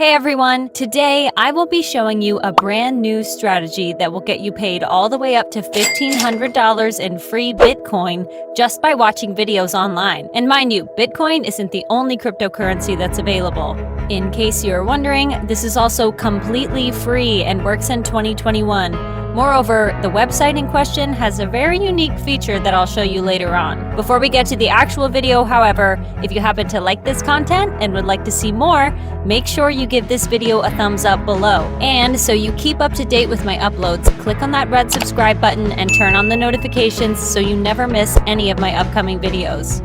Hey everyone! Today I will be showing you a brand new strategy that will get you paid all the way up to $1,500 in free Bitcoin just by watching videos online. And mind you, Bitcoin isn't the only cryptocurrency that's available. In case you're wondering, this is also completely free and works in 2021. Moreover, the website in question has a very unique feature that I'll show you later on. Before we get to the actual video, however, if you happen to like this content and would like to see more, make sure you give this video a thumbs up below. And so you keep up to date with my uploads, click on that red subscribe button and turn on the notifications so you never miss any of my upcoming videos.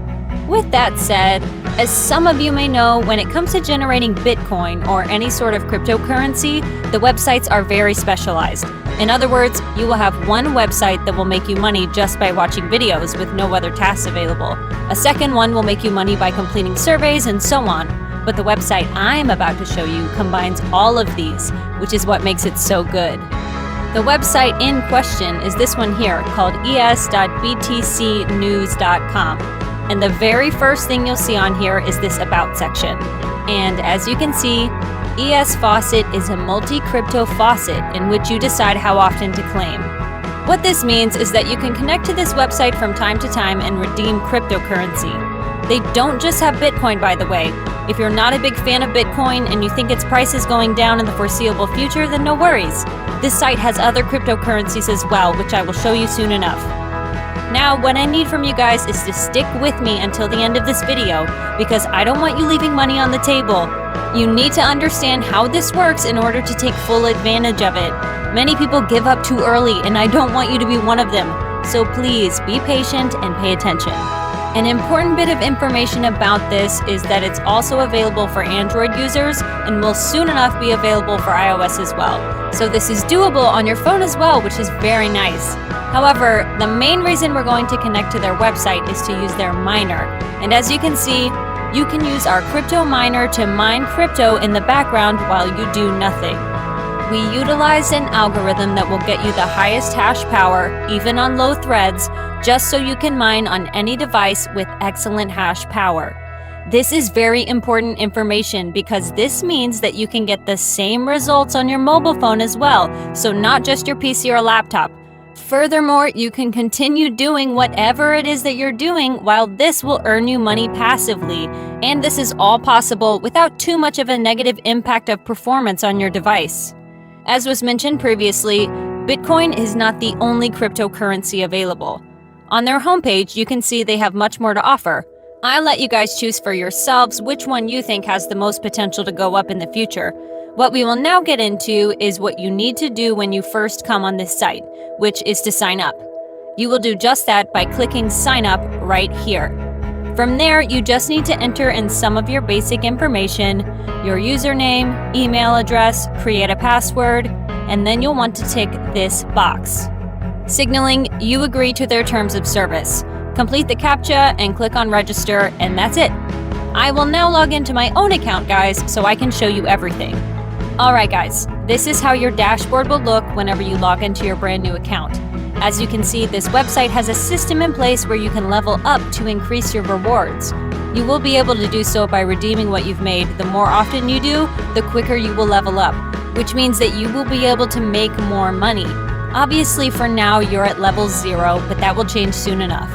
With that said, as some of you may know, when it comes to generating Bitcoin or any sort of cryptocurrency, the websites are very specialized. In other words, you will have one website that will make you money just by watching videos with no other tasks available. A second one will make you money by completing surveys and so on. But the website I'm about to show you combines all of these, which is what makes it so good. The website in question is this one here called es.btcnews.com. And the very first thing you'll see on here is this About section. And as you can see, ES Faucet is a multi-crypto faucet in which you decide how often to claim. What this means is that you can connect to this website from time to time and redeem cryptocurrency. They don't just have Bitcoin, by the way. If you're not a big fan of Bitcoin and you think its price is going down in the foreseeable future, then no worries. This site has other cryptocurrencies as well, which I will show you soon enough. Now, what I need from you guys is to stick with me until the end of this video, because I don't want you leaving money on the table. You need to understand how this works in order to take full advantage of it. Many people give up too early, and I don't want you to be one of them. So please, be patient and pay attention. An important bit of information about this is that it's also available for Android users and will soon enough be available for iOS as well. So this is doable on your phone as well, which is very nice. However, the main reason we're going to connect to their website is to use their miner. And as you can see, you can use our crypto miner to mine crypto in the background while you do nothing. We utilize an algorithm that will get you the highest hash power, even on low threads, just so you can mine on any device with excellent hash power. This is very important information because this means that you can get the same results on your mobile phone as well, so not just your PC or laptop. Furthermore, you can continue doing whatever it is that you're doing while this will earn you money passively. And this is all possible without too much of a negative impact of performance on your device. As was mentioned previously, Bitcoin is not the only cryptocurrency available. On their homepage, you can see they have much more to offer. I'll let you guys choose for yourselves which one you think has the most potential to go up in the future. What we will now get into is what you need to do when you first come on this site, which is to sign up. You will do just that by clicking sign up right here. From there, you just need to enter in some of your basic information, your username, email address, create a password, and then you'll want to tick this box, signaling you agree to their terms of service. Complete the CAPTCHA and click on register, and that's it. I will now log into my own account, guys, so I can show you everything. Alright guys, this is how your dashboard will look whenever you log into your brand new account. As you can see, this website has a system in place where you can level up to increase your rewards. You will be able to do so by redeeming what you've made. The more often you do, the quicker you will level up, which means that you will be able to make more money. Obviously for now you're at level 0, but that will change soon enough.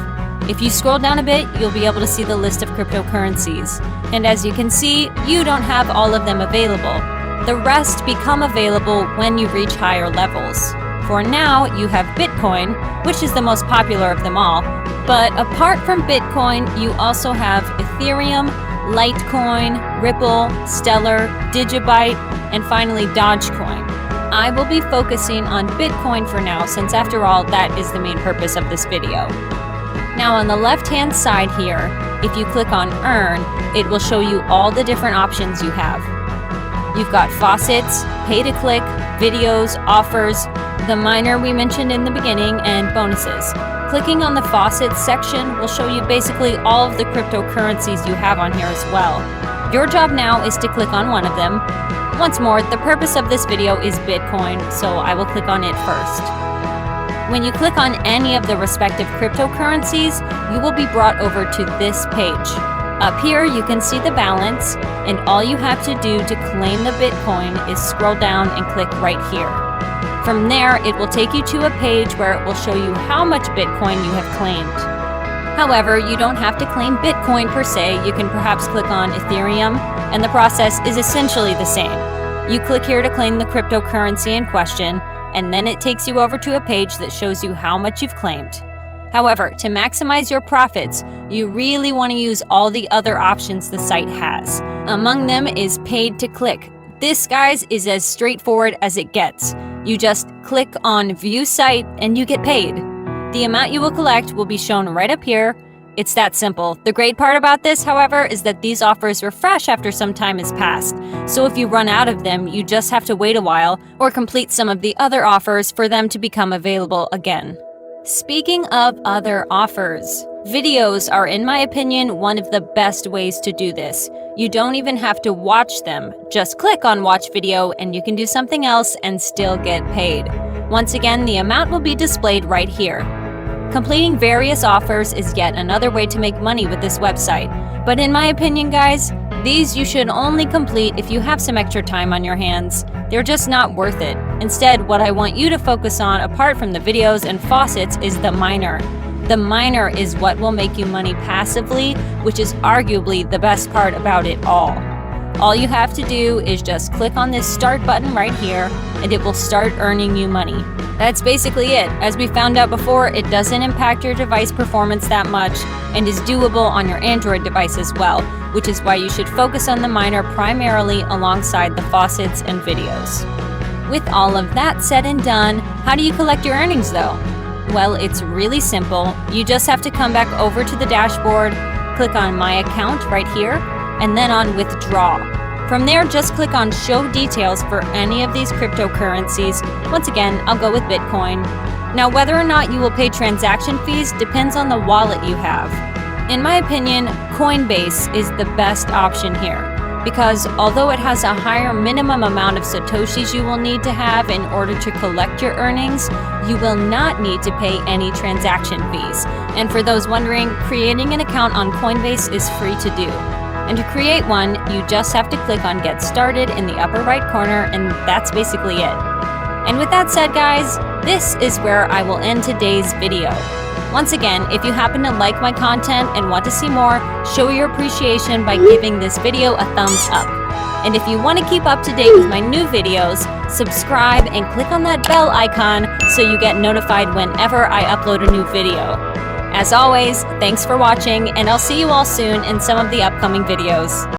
If you scroll down a bit, you'll be able to see the list of cryptocurrencies. And as you can see, you don't have all of them available. The rest become available when you reach higher levels. For now, you have Bitcoin, which is the most popular of them all. But apart from Bitcoin, you also have Ethereum, Litecoin, Ripple, Stellar, Digibyte, and finally Dogecoin. I will be focusing on Bitcoin for now, since after all, that is the main purpose of this video. Now on the left-hand side here, if you click on Earn, it will show you all the different options you have. You've got faucets, pay-to-click, videos, offers, the miner we mentioned in the beginning, and bonuses. Clicking on the faucets section will show you basically all of the cryptocurrencies you have on here as well. Your job now is to click on one of them. Once more, the purpose of this video is Bitcoin, so I will click on it first. When you click on any of the respective cryptocurrencies, you will be brought over to this page. Up here, you can see the balance, and all you have to do to claim the Bitcoin is scroll down and click right here. From there, it will take you to a page where it will show you how much Bitcoin you have claimed. However, you don't have to claim Bitcoin per se. You can perhaps click on Ethereum, and the process is essentially the same. You click here to claim the cryptocurrency in question, and then it takes you over to a page that shows you how much you've claimed. However, to maximize your profits, you really want to use all the other options the site has. Among them is paid to click. This, guys, is as straightforward as it gets. You just click on View Site and you get paid. The amount you will collect will be shown right up here. It's that simple. The great part about this, however, is that these offers refresh after some time has passed. So if you run out of them, you just have to wait a while or complete some of the other offers for them to become available again. Speaking of other offers, videos are, in my opinion, one of the best ways to do this. You don't even have to watch them. Just click on Watch Video and you can do something else and still get paid. Once again, the amount will be displayed right here. Completing various offers is yet another way to make money with this website. But in my opinion, guys, these you should only complete if you have some extra time on your hands. They're just not worth it. Instead, what I want you to focus on, apart from the videos and faucets, is the miner. The miner is what will make you money passively, which is arguably the best part about it all. All you have to do is just click on this start button right here, and it will start earning you money. That's basically it. As we found out before, it doesn't impact your device performance that much and is doable on your Android device as well, which is why you should focus on the miner primarily alongside the faucets and videos. With all of that said and done, how do you collect your earnings though? Well, it's really simple. You just have to come back over to the dashboard, click on My Account right here, and then on Withdraw. From there, just click on Show Details for any of these cryptocurrencies. Once again, I'll go with Bitcoin. Now, whether or not you will pay transaction fees depends on the wallet you have. In my opinion, Coinbase is the best option here, because although it has a higher minimum amount of Satoshis you will need to have in order to collect your earnings, you will not need to pay any transaction fees. And for those wondering, creating an account on Coinbase is free to do. And to create one, you just have to click on Get Started in the upper right corner, and that's basically it. And with that said, guys, this is where I will end today's video. Once again, if you happen to like my content and want to see more, show your appreciation by giving this video a thumbs up. And if you want to keep up to date with my new videos, subscribe and click on that bell icon so you get notified whenever I upload a new video. As always, thanks for watching, and I'll see you all soon in some of the upcoming videos.